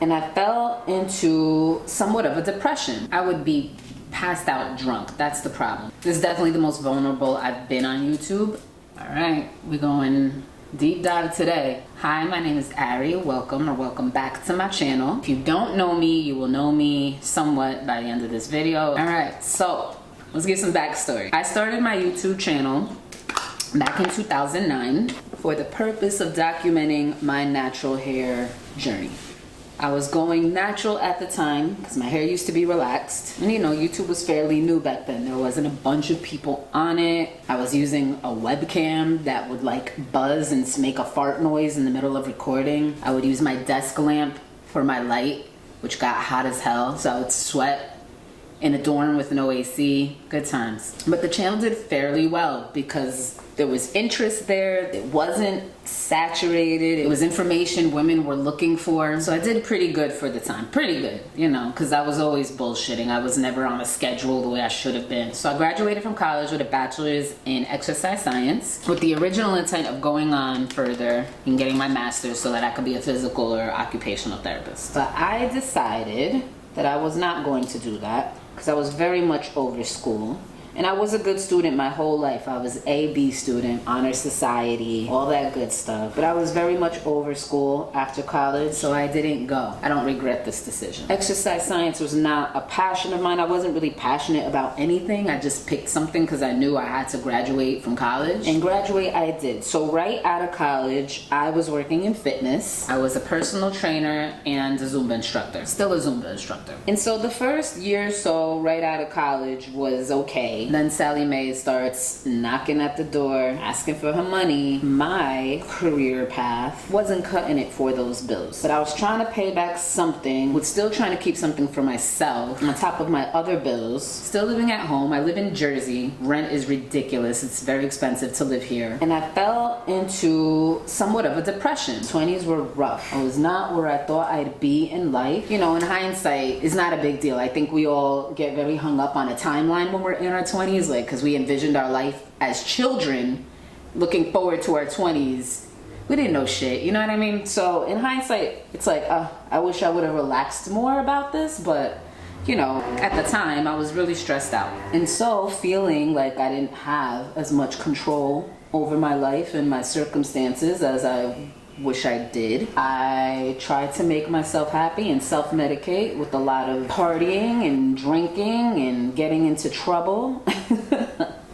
and I fell into somewhat of a depression. I would be passed out drunk. That's the problem. This is definitely the most vulnerable I've been on YouTube. All right, we're going deep dive today. Hi, my name is Ari. Welcome back to my channel. If you don't know me, you will know me somewhat by the end of this video. All right, so let's get some backstory. I started my YouTube channel back in 2009 for the purpose of documenting my natural hair journey. I was going natural at the time because my hair used to be relaxed. And you know, YouTube was fairly new back then. There wasn't a bunch of people on it. I was using a webcam that would like buzz and make a fart noise in the middle of recording. I would use my desk lamp for my light, which got hot as hell. So I would sweat in a dorm with no AC. Good times. But the channel did fairly well because there was interest there. It wasn't saturated. It was information women were looking for. So I did pretty good for the time. Pretty good, you know, because I was always bullshitting. I was never on a schedule the way I should have been. So I graduated from college with a bachelor's in exercise science with the original intent of going on further and getting my master's so that I could be a physical or occupational therapist. But I decided that I was not going to do that because I was very much over school. And I was a good student my whole life. I was a B student, honor society, all that good stuff. But I was very much over school after college, so I didn't go. I don't regret this decision. Exercise science was not a passion of mine. I wasn't really passionate about anything. I just picked something because I knew I had to graduate from college. And graduate I did. So right out of college, I was working in fitness. I was a personal trainer and a Zumba instructor. Still a Zumba instructor. And so the first year or so right out of college was okay. Then Sally Mae starts knocking at the door, asking for her money. My career path wasn't cutting it for those bills. But I was trying to pay back something, was still trying to keep something for myself on top of my other bills. Still living at home. I live in Jersey. Rent is ridiculous. It's very expensive to live here. And I fell into somewhat of a depression. 20s were rough. I was not where I thought I'd be in life. You know, in hindsight, it's not a big deal. I think we all get very hung up on a timeline when we're in our 20s, like, because we envisioned our life as children looking forward to our 20s. We didn't know shit, you know what I mean? So in hindsight, it's like, I wish I would have relaxed more about this, but you know, at the time I was really stressed out. And so feeling like I didn't have as much control over my life and my circumstances as I wish I did, I tried to make myself happy and self-medicate with a lot of partying and drinking and getting into trouble.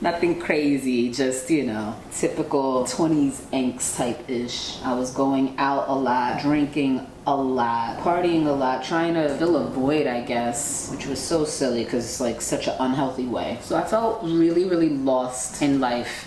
Nothing crazy, just, you know, typical 20s angst type-ish. I was going out a lot, drinking a lot, partying a lot, trying to fill a void, I guess, which was so silly because it's like such an unhealthy way. So I felt really, really lost in life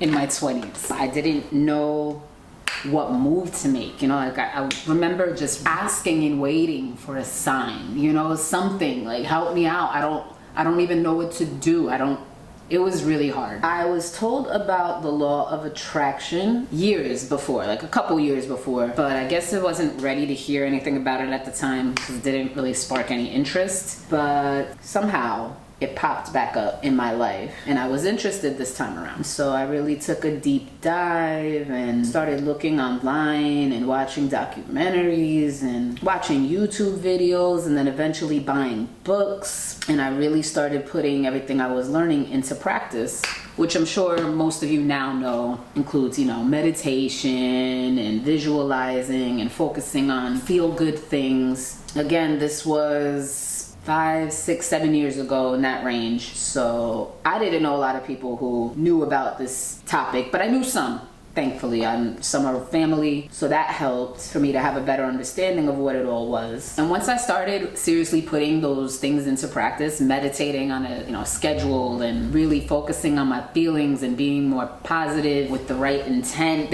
in my 20s. I didn't know what move to make, you know, like I remember just asking and waiting for a sign, you know, something like help me out. I don't even know what to do. It was really hard. I was told about the law of attraction years before, like a couple years before, but I guess I wasn't ready to hear anything about it at the time because it didn't really spark any interest. But somehow it popped back up in my life and I was interested this time around. So I really took a deep dive and started looking online and watching documentaries and watching YouTube videos and then eventually buying books. And I really started putting everything I was learning into practice, which I'm sure most of you now know includes, you know, meditation and visualizing and focusing on feel-good things. Again, this was 5, 6, 7 years ago, in that range. So I didn't know a lot of people who knew about this topic, but I knew some, thankfully. Some are family, so that helped for me to have a better understanding of what it all was. And once I started seriously putting those things into practice, meditating on a, you know, schedule and really focusing on my feelings and being more positive with the right intent,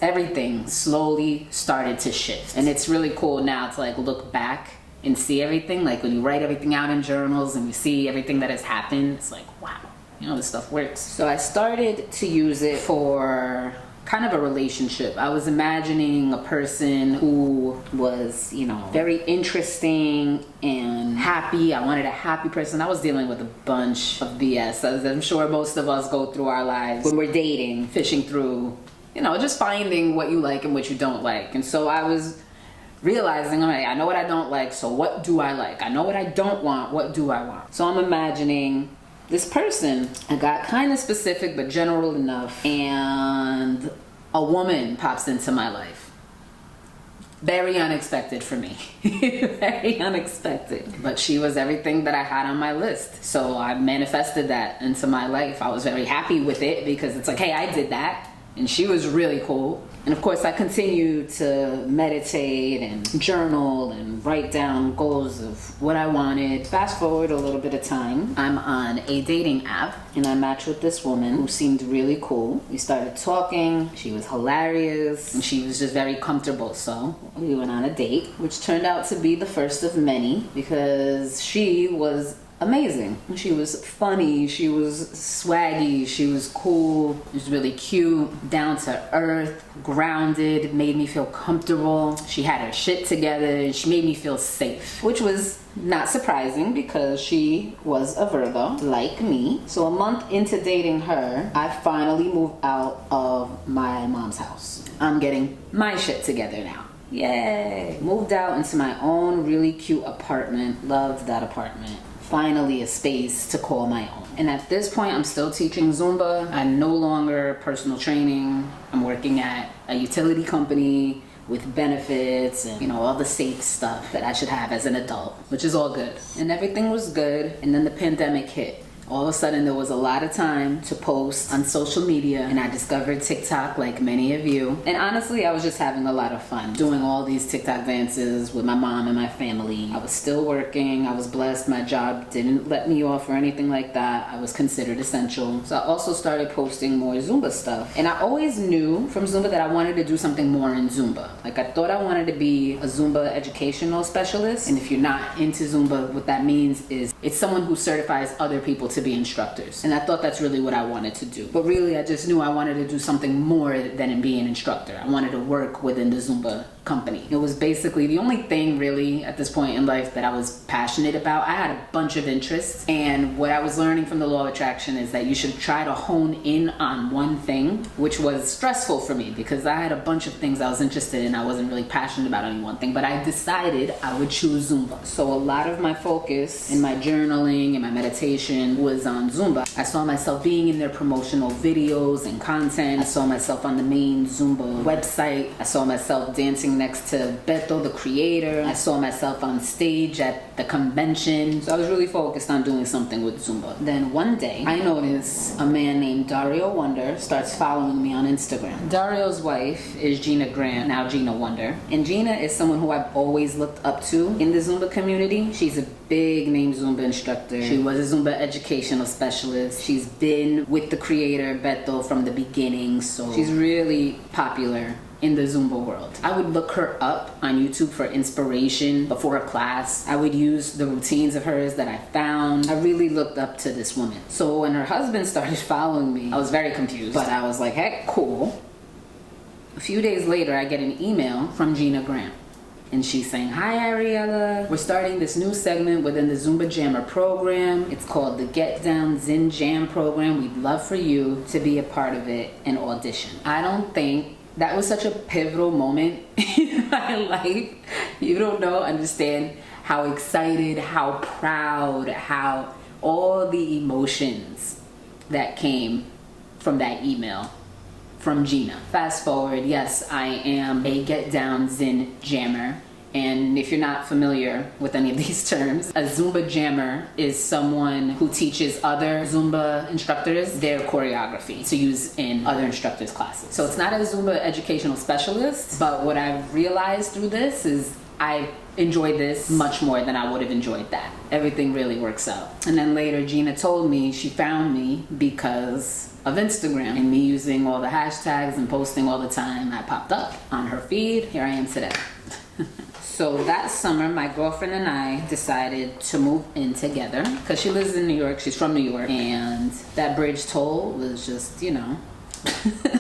everything slowly started to shift. And it's really cool now to like look back and see everything, like when you write everything out in journals and you see everything that has happened, it's like, wow, you know, this stuff works. So I started to use it for kind of a relationship. I was imagining a person who was, you know, very interesting and happy. I wanted a happy person. I was dealing with a bunch of BS, as I'm sure most of us go through our lives when we're dating, fishing through, you know, just finding what you like and what you don't like. And so I was realizing, all right, I know what I don't like, so what do I like? I know what I don't want, what do I want? So I'm imagining this person. I got kind of specific but general enough, and a woman pops into my life. Very unexpected for me. Very unexpected. But she was everything that I had on my list. So I manifested that into my life. I was very happy with it because it's like, hey, I did that. And she was really cool. And of course, I continued to meditate and journal and write down goals of what I wanted. Fast forward a little bit of time, I'm on a dating app and I matched with this woman who seemed really cool. We started talking, she was hilarious, and she was just very comfortable. So we went on a date, which turned out to be the first of many because she was amazing. She was funny, she was swaggy, she was cool, she was really cute, down to earth, grounded, made me feel comfortable. She had her shit together and she made me feel safe, which was not surprising because she was a Virgo like me. So a month into dating her, I finally moved out of my mom's house. I'm getting my shit together now. Yay! Moved out into my own really cute apartment. Loved that apartment. Finally a space to call my own. And at this point, I'm still teaching Zumba. I'm no longer personal training. I'm working at a utility company with benefits and, you know, all the safe stuff that I should have as an adult, which is all good. And everything was good. And then the pandemic hit. All of a sudden, there was a lot of time to post on social media, and I discovered TikTok like many of you. And honestly, I was just having a lot of fun doing all these TikTok dances with my mom and my family. I was still working. I was blessed. My job didn't let me off or anything like that. I was considered essential. So I also started posting more Zumba stuff. And I always knew from Zumba that I wanted to do something more in Zumba. Like I thought I wanted to be a Zumba educational specialist. And if you're not into Zumba, what that means is it's someone who certifies other people to be instructors. And I thought that's really what I wanted to do. But really, I just knew I wanted to do something more than be an instructor. I wanted to work within the Zumba company. It was basically the only thing really at this point in life that I was passionate about. I had a bunch of interests, and what I was learning from the law of attraction is that you should try to hone in on one thing, which was stressful for me because I had a bunch of things I was interested in. I wasn't really passionate about any one thing, but I decided I would choose Zumba. So a lot of my focus in my journaling and my meditation was on Zumba. I saw myself being in their promotional videos and content. I saw myself on the main Zumba website. I saw myself dancing next to Beto, the creator. I saw myself on stage at the convention. So I was really focused on doing something with Zumba. Then one day, I noticed a man named Dario Wonder starts following me on Instagram. Dario's wife is Gina Grant, now Gina Wonder. And Gina is someone who I've always looked up to in the Zumba community. She's a big name Zumba instructor. She was a Zumba educational specialist. She's been with the creator, Beto, from the beginning. So she's really popular in the Zumba world. I would look her up on YouTube for inspiration before a class. I would use the routines of hers that I found. I really looked up to this woman. So when her husband started following me, I was very confused, but I was like, heck, cool. A few days later, I get an email from Gina Grant. And she's saying, hi Ariella, we're starting this new segment within the Zumba Jammer program. It's called the Get Down Zen Jam program. We'd love for you to be a part of it and audition. I don't think that was such a pivotal moment in my life. You don't understand how excited, how proud, how all the emotions that came from that email from Gina. Fast forward, yes, I am a Get Down Zen Jammer. And if you're not familiar with any of these terms, a Zumba Jammer is someone who teaches other Zumba instructors their choreography to use in other instructors' classes. So it's not a Zumba educational specialist, but what I've realized through this is I enjoyed this much more than I would have enjoyed that. Everything really works out. And then later, Gina told me she found me because of Instagram and me using all the hashtags and posting all the time. I popped up on her feed. Here I am today. So that summer, my girlfriend and I decided to move in together because she lives in New York. She's from New York. And that bridge toll was just, it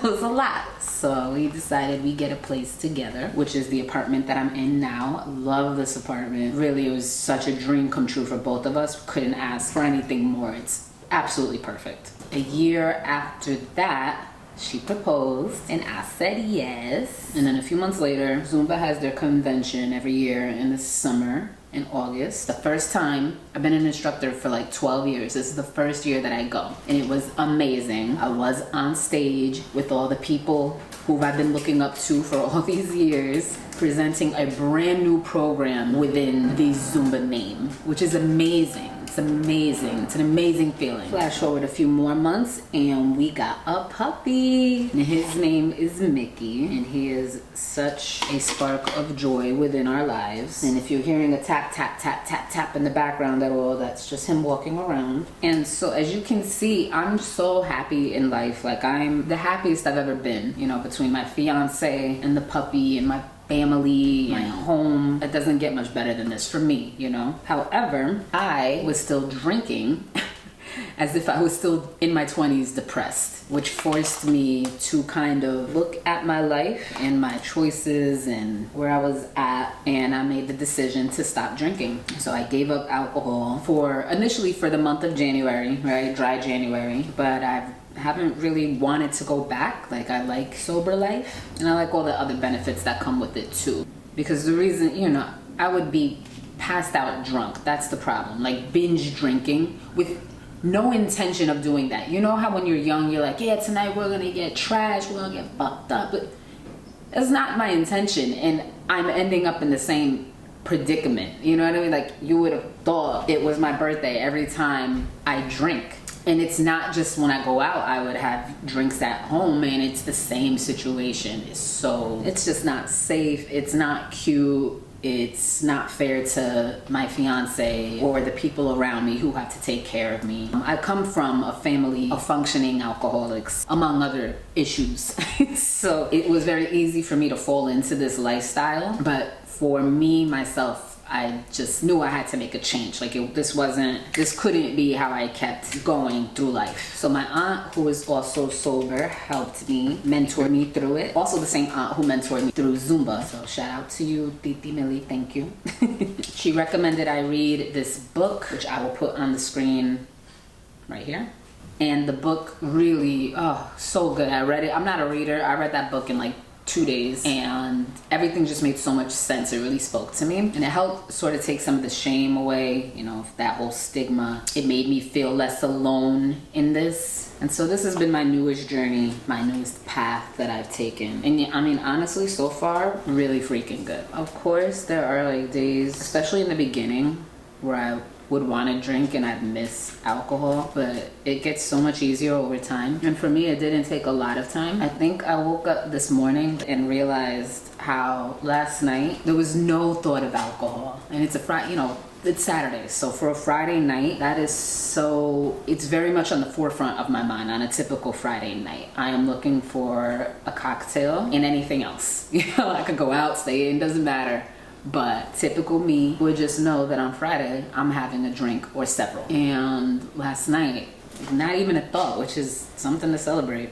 was a lot. So we decided we get a place together, which is the apartment that I'm in now. I love this apartment. Really, it was such a dream come true for both of us. Couldn't ask for anything more. It's absolutely perfect. A year after that, She proposed and I said yes. And then a few months later, Zumba has their convention every year in the summer in August. The first time, I've been an instructor for like 12 years. This is the first year that I go. And it was amazing. I was on stage with all the people who I've been looking up to for all these years, presenting a brand new program within the Zumba name, which is amazing. It's amazing. It's an amazing feeling. Flash forward a few more months and we got a puppy. And his name is Mickey and he is such a spark of joy within our lives. And if you're hearing a tap, tap, tap, tap, tap in the background at all, that's just him walking around. And so as you can see, I'm so happy in life. Like I'm the happiest I've ever been, you know, between my fiance and the puppy and my family, my home. It doesn't get much better than this for me, you know. However, I was still drinking as if I was still in my 20s depressed, which forced me to kind of look at my life and my choices and where I was at, and I made the decision to stop drinking. So I gave up alcohol initially for the month of January, right? Dry January, but I haven't really wanted to go back. Like I like sober life and I like all the other benefits that come with it too. Because the reason, you know, I would be passed out drunk. That's the problem. Like binge drinking with no intention of doing that. You know how when you're young, you're like, yeah, tonight we're gonna get trashed, we're gonna get fucked up. But it's not my intention and I'm ending up in the same predicament. You know what I mean? Like you would have thought it was my birthday every time I drink. And it's not just when I go out, I would have drinks at home and it's the same situation. It's just not safe, it's not cute, it's not fair to my fiance or the people around me who have to take care of me. I come from a family of functioning alcoholics, among other issues. So it was very easy for me to fall into this lifestyle. But for me, myself, I just knew I had to make a change. Like this couldn't be how I kept going through life. So my aunt, who is also sober, helped me, mentored me through it. Also the same aunt who mentored me through Zumba. So shout out to you, Titi Millie, thank you. She recommended I read this book, which I will put on the screen right here. And the book really, so good. I read it. I'm not a reader. I read that book in like 2 days and everything just made so much sense. It really spoke to me and it helped sort of take some of the shame away, you know, that whole stigma. It made me feel less alone in this. And so this has been my newest journey, my newest path that I've taken. And I mean, honestly, so far, really freaking good. Of course, there are like days, especially in the beginning, where I would want to drink and I'd miss alcohol, but it gets so much easier over time. And for me, it didn't take a lot of time. I think I woke up this morning and realized how last night there was no thought of alcohol. And it's a Friday, you know, it's Saturday. So for a Friday night, it's very much on the forefront of my mind on a typical Friday night. I am looking for a cocktail and anything else. You know, I could go out, stay in, doesn't matter. But typical me would just know that on Friday I'm having a drink or several. And last night, not even a thought, which is something to celebrate.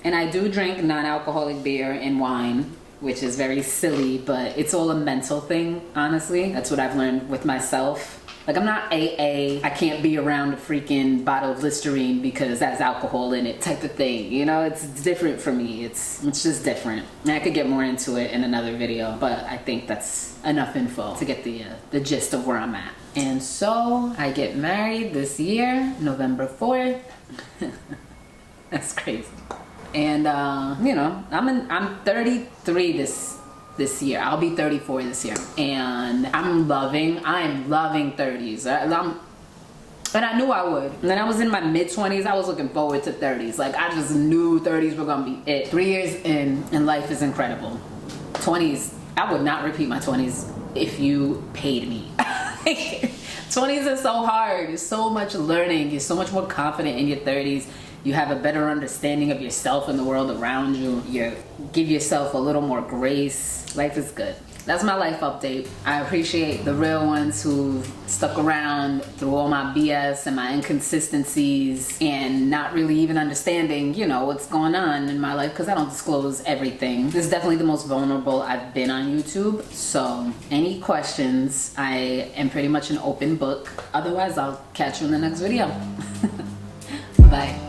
And I do drink non-alcoholic beer and wine, which is very silly, but it's all a mental thing, honestly. That's what I've learned with myself. Like I'm not AA, I can't be around a freaking bottle of Listerine because that's alcohol in it type of thing. You know, it's different for me. It's just different. And I could get more into it in another video, but I think that's enough info to get the gist of where I'm at. And so I get married this year, November 4th. That's crazy. And you know, I'm 33 this year. I'll be 34 this year. And I'm loving 30s. And I knew I would. And then I was in my mid-20s. I was looking forward to 30s. Like I just knew 30s were gonna be it. 3 years in and life is incredible. 20s, I would not repeat my 20s if you paid me. 20s is so hard. There's so much learning. You're so much more confident in your 30s. You have a better understanding of yourself and the world around you. You give yourself a little more grace. Life is good. That's my life update. I appreciate the real ones who stuck around through all my BS and my inconsistencies and not really even understanding, you know, what's going on in my life because I don't disclose everything. This is definitely the most vulnerable I've been on YouTube. So any questions, I am pretty much an open book. Otherwise, I'll catch you in the next video. Bye.